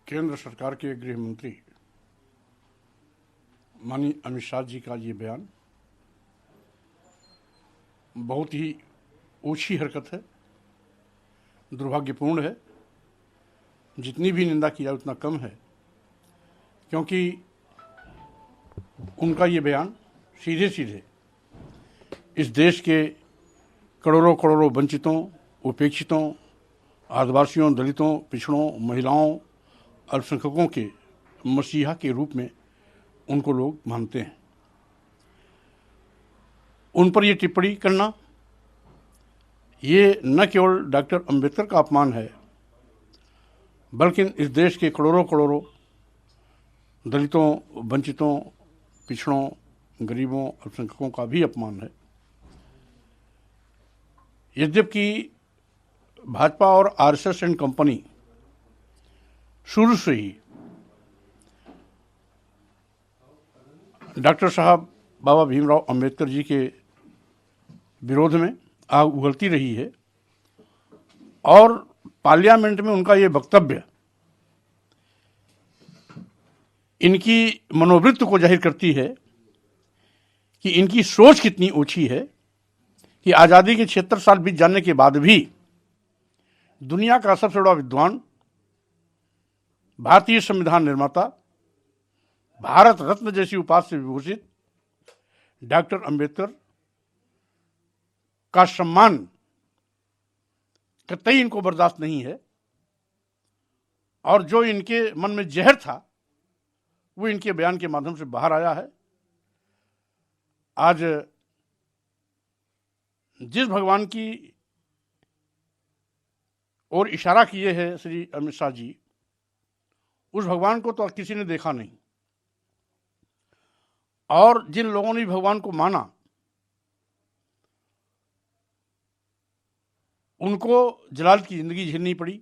केंद्र सरकार के गृह मंत्री माननीय अमित शाह जी का ये बयान बहुत ही ऊंची हरकत है, दुर्भाग्यपूर्ण है। जितनी भी निंदा किया उतना कम है, क्योंकि उनका ये बयान सीधे सीधे इस देश के करोड़ों करोड़ों वंचितों, उपेक्षितों, आदिवासियों, दलितों, पिछड़ों, महिलाओं, अल्पसंख्यकों के मसीहा के रूप में उनको लोग मानते हैं। उन पर यह टिप्पणी करना ये न केवल डॉक्टर अंबेडकर का अपमान है, बल्कि इस देश के करोड़ों करोड़ों दलितों, वंचितों, पिछड़ों, गरीबों, अल्पसंख्यकों का भी अपमान है। यद्यपि भाजपा और आरएसएस एंड कंपनी शुरू से ही डॉक्टर साहब बाबा भीमराव अंबेडकर जी के विरोध में आग उगलती रही है और पार्लियामेंट में उनका ये वक्तव्य इनकी मनोवृत्ति को जाहिर करती है कि इनकी सोच कितनी ऊंची है कि आज़ादी के 76 साल बीत जाने के बाद भी दुनिया का सबसे बड़ा विद्वान, भारतीय संविधान निर्माता, भारत रत्न जैसी उपाधि से विभूषित डॉक्टर अंबेडकर का सम्मान कतई इनको बर्दाश्त नहीं है और जो इनके मन में जहर था वो इनके बयान के माध्यम से बाहर आया है। आज जिस भगवान की ओर इशारा किए हैं श्री अमित शाह जी, उस भगवान को तो किसी ने देखा नहीं और जिन लोगों ने भगवान को माना उनको जलालत की जिंदगी झेलनी पड़ी।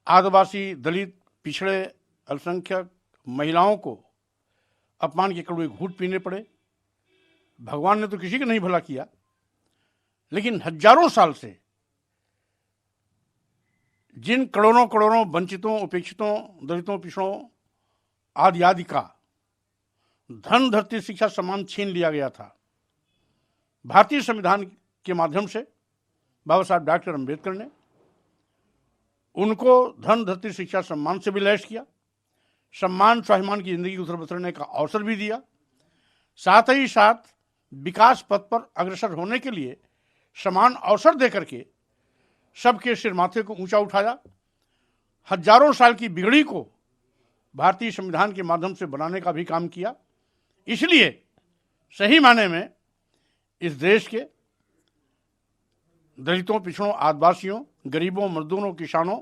आदिवासी, दलित, पिछड़े, अल्पसंख्यक, महिलाओं को अपमान के कड़वे घूंट पीने पड़े। भगवान ने तो किसी का नहीं भला किया, लेकिन हजारों साल से जिन करोड़ों करोड़ों वंचितों, उपेक्षितों, दलितों, पिछड़ों आदि आदि का धन, धरती, शिक्षा, सम्मान छीन लिया गया था, भारतीय संविधान के माध्यम से बाबा साहब डॉक्टर अंबेडकर ने उनको धन, धरती, शिक्षा, सम्मान से भी लैस किया, सम्मान स्वाभिमान की जिंदगी उतर बसरने का अवसर भी दिया, साथ ही साथ विकास पथ पर अग्रसर होने के लिए समान अवसर देकर के सबके सिर माथे को ऊंचा उठाया। हजारों साल की बिगड़ी को भारतीय संविधान के माध्यम से बनाने का भी काम किया। इसलिए सही मायने में इस देश के दलितों, पिछड़ों, आदिवासियों, गरीबों, मजदूरों, किसानों,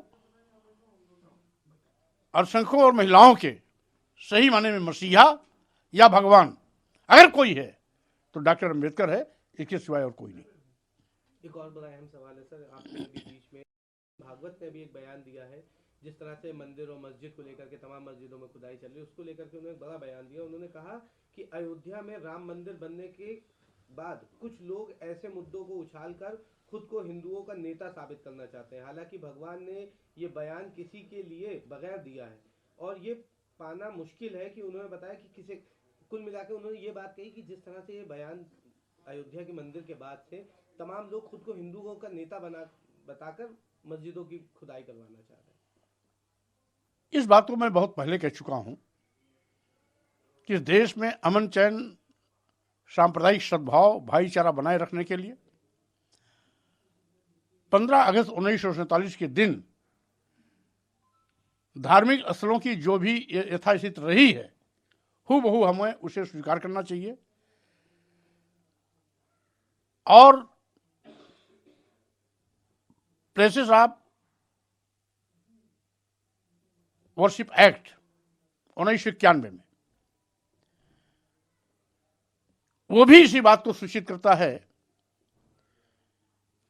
अल्पसंख्यकों और महिलाओं के सही मायने में मसीहा या भगवान अगर कोई है तो डॉक्टर अंबेडकर है, इसके सिवाय और कोई नहीं। एक और बड़ा अहम सवाल है सर, आपके बीच में भागवत ने भी एक बयान दिया है, जिस तरह से मंदिर और मस्जिद को लेकर के तमाम मस्जिदों में खुदाई चल रही है, उसको लेकर के उन्होंने एक बड़ा बयान दिया। उन्होंने कहा कि अयोध्या में राम मंदिर बनने के बाद कुछ लोग ऐसे मुद्दों को उछालकर खुद को हिंदुओं का नेता साबित करना चाहते हैं। हालांकि भगवान ने ये बयान किसी के लिए बगैर दिया है और ये पाना मुश्किल है कि उन्होंने बताया कि किसी, कुल मिलाकर उन्होंने ये बात कही कि जिस तरह से ये बयान अयोध्या के मंदिर के बाद से तमाम लोग खुद को हिंदुओं का नेता बताकर मस्जिदों की खुदाई करवाना चाह रहे हैं। इस बात को मैं बहुत पहले कह चुका हूं कि इस देश में अमन, चैन, सांप्रदायिक सद्भाव, भाईचारा बनाए रखने के लिए 15 अगस्त 1947 के दिन धार्मिक स्थलों की जो भी यथास्थिति रही है, हूबहू हमें उसे स्वीकार करना चाहिए और प्लेसेस ऑफ वर्शिप एक्ट 1991 में वो भी इसी बात को सूचित करता है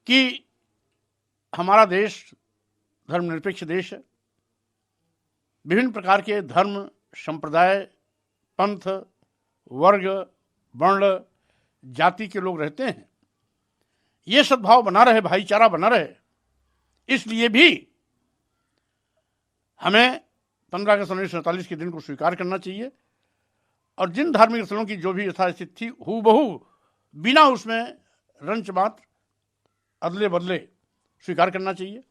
कि हमारा देश धर्मनिरपेक्ष देश है। विभिन्न प्रकार के धर्म, संप्रदाय, पंथ, वर्ग, वर्ण, जाति के लोग रहते हैं। ये सद्भाव बना रहे, भाईचारा बना रहे, इसलिए भी हमें 15 अगस्त 1947 के दिन को स्वीकार करना चाहिए और जिन धार्मिक स्थलों की जो भी यथास्थिति थी हूबहू बिना उसमें रंच मात्र अदले बदले स्वीकार करना चाहिए।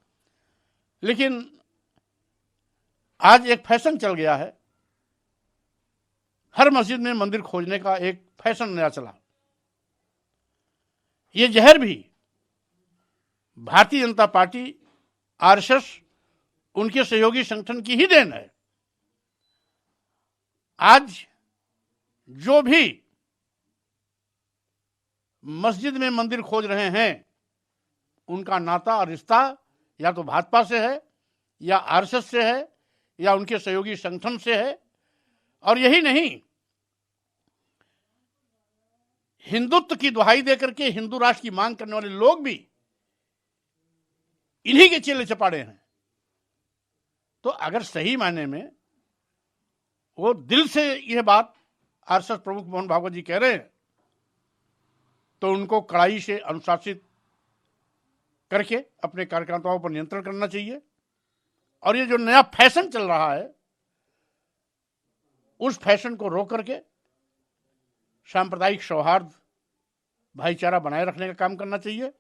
लेकिन आज एक फैशन चल गया है, हर मस्जिद में मंदिर खोजने का एक फैशन नया चला। ये जहर भी भारतीय जनता पार्टी, आरएसएस, उनके सहयोगी संगठन की ही देन है। आज जो भी मस्जिद में मंदिर खोज रहे हैं उनका नाता और रिश्ता या तो भाजपा से है या आरएसएस से है या उनके सहयोगी संगठन से है। और यही नहीं, हिंदुत्व की दुहाई देकर के हिंदू राष्ट्र की मांग करने वाले लोग भी इन्हीं के चेले चपाड़े हैं। तो अगर सही मायने में वो दिल से यह बात आरएसएस प्रमुख मोहन भागवत जी कह रहे हैं तो उनको कड़ाई से अनुशासित करके अपने कार्यकर्ताओं पर नियंत्रण करना चाहिए। और ये जो नया फैशन चल रहा है उस फैशन को रोक करके सांप्रदायिक सौहार्द, भाईचारा बनाए रखने का काम करना चाहिए।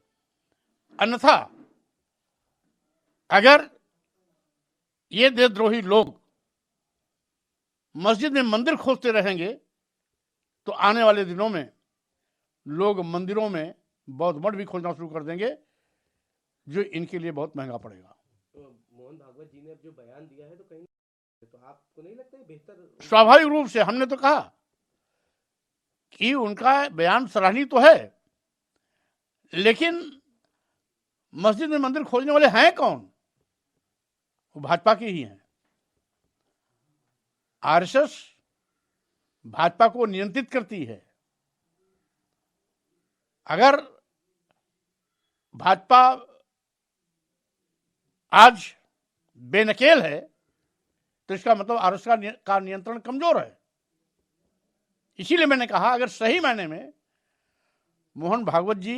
अन्यथा अगर ये देशद्रोही लोग मस्जिद में मंदिर खोजते रहेंगे तो आने वाले दिनों में लोग मंदिरों में बौद्ध मठ भी खोजना शुरू कर देंगे, जो इनके लिए बहुत महंगा पड़ेगा। तो मोहन भागवत जी ने अब जो बयान दिया है तो कहीं तो आपको नहीं लगता है बेहतर? स्वाभाविक रूप से हमने तो कहा कि उनका बयान सराहनीय तो है, लेकिन मस्जिद में मंदिर खोजने वाले हैं कौन? वो भाजपा के ही हैं। आरएसएस भाजपा को नियंत्रित करती है। अगर भाजपा आज बेनकेल है तो इसका मतलब आरएसएस का नियंत्रण कमजोर है। इसीलिए मैंने कहा अगर सही मायने में मोहन भागवत जी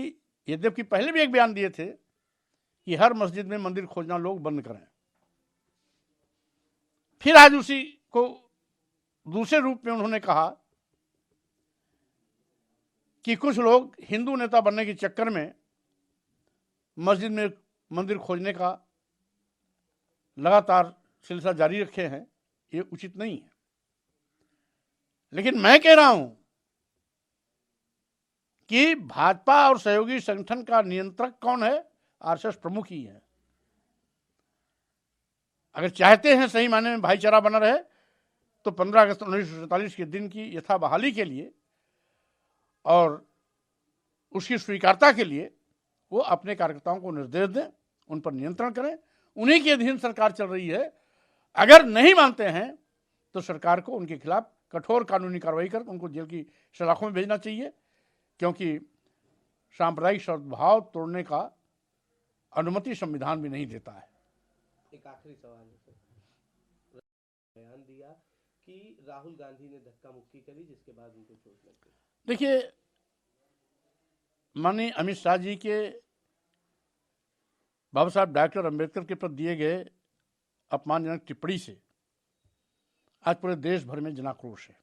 यद्यपि पहले भी एक बयान दिए थे कि हर मस्जिद में मंदिर खोजना लोग बंद करें, फिर आज उसी को दूसरे रूप में उन्होंने कहा कि कुछ लोग हिंदू नेता बनने के चक्कर में मस्जिद में मंदिर खोजने का लगातार सिलसिला जारी रखे हैं, ये उचित नहीं है। लेकिन मैं कह रहा हूं कि भाजपा और सहयोगी संगठन का नियंत्रक कौन है? आरएसएस प्रमुख ही है। अगर चाहते हैं सही मायने में भाईचारा बना रहे तो 15 अगस्त 1947 के दिन की यथा बहाली के लिए और उसकी स्वीकारता के लिए वो अपने कार्यकर्ताओं को निर्देश दें, उन पर नियंत्रण करें। उन्हीं के अधीन सरकार चल रही है। अगर नहीं मानते हैं तो सरकार को उनके खिलाफ कठोर कानूनी कार्रवाई कर उनको जेल की सलाखों में भेजना चाहिए, क्योंकि सांप्रदायिक सद्भाव तोड़ने का अनुमति संविधान भी नहीं देता है। एक आखिरी सवाल है सर, बयान दिया कि राहुल गांधी ने धक्का मुक्की करी जिसके बाद उनको चोट लग गई। देखिए, माननीय अमित शाह जी के बाबा साहब डॉक्टर अंबेडकर के प्रति दिए गए अपमानजनक टिप्पणी से आज पूरे देश भर में जनाक्रोश है।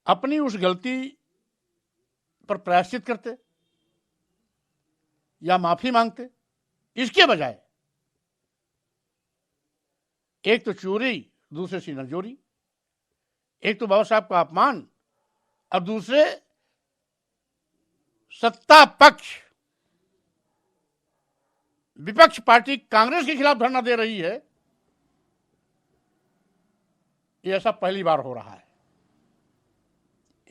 अपनी उस गलती पर प्रायश्चित करते या माफी मांगते, इसके बजाय एक तो चोरी, दूसरे सीना जोरी, एक तो बाबा साहब का अपमान और दूसरे सत्ता पक्ष विपक्ष पार्टी कांग्रेस के खिलाफ धरना दे रही है। ये ऐसा पहली बार हो रहा है।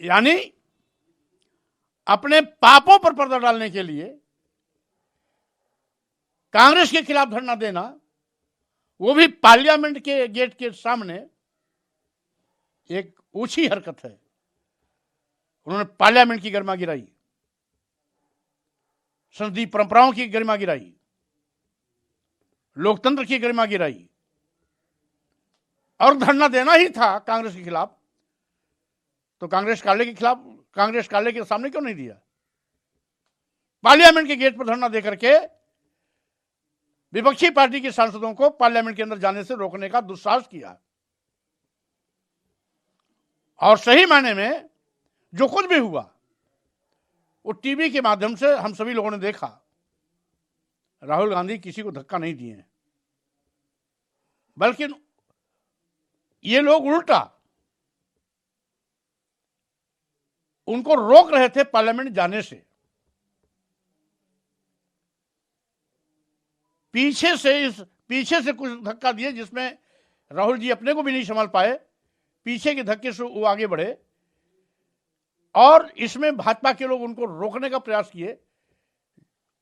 यानी अपने पापों पर पर्दा डालने के लिए कांग्रेस के खिलाफ धरना देना, वो भी पार्लियामेंट के गेट के सामने, एक ऊंची हरकत है। उन्होंने पार्लियामेंट की गरिमा गिराई, संसदीय परंपराओं की गरिमा गिराई, लोकतंत्र की गरिमा गिराई। और धरना देना ही था कांग्रेस के खिलाफ, तो कांग्रेस कार्यालय के सामने क्यों नहीं दिया? पार्लियामेंट के गेट पर धरना देकर के विपक्षी पार्टी के सांसदों को पार्लियामेंट के अंदर जाने से रोकने का दुस्साहस किया। और सही मायने में जो कुछ भी हुआ वो टीवी के माध्यम से हम सभी लोगों ने देखा। राहुल गांधी किसी को धक्का नहीं दिए, बल्कि ये लोग उल्टा उनको रोक रहे थे पार्लियामेंट जाने से। पीछे से कुछ धक्का दिए जिसमें राहुल जी अपने को भी नहीं संभाल पाए, पीछे के धक्के से वो आगे बढ़े और इसमें भाजपा के लोग उनको रोकने का प्रयास किए।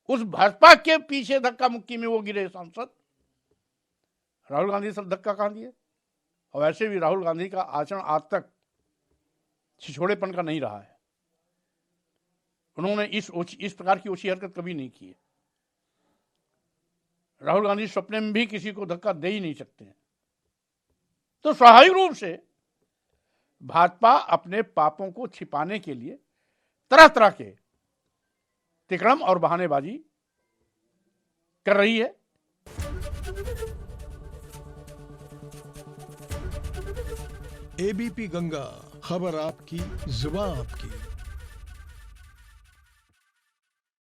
उस भाजपा के पीछे धक्का मुक्की में वो गिरे सांसद। राहुल गांधी सब धक्का कहां दिए? और वैसे भी राहुल गांधी का आचरण आज तक छिछोड़ेपन का नहीं रहा है। उन्होंने इस प्रकार की ओछी हरकत कभी नहीं की है। राहुल गांधी सपने में भी किसी को धक्का दे ही नहीं सकते हैं। तो स्वाभाविक रूप से भाजपा अपने पापों को छिपाने के लिए तरह तरह के तिकड़म और बहानेबाजी कर रही है। एबीपी गंगा, खबर आपकी, जुबान आपकी।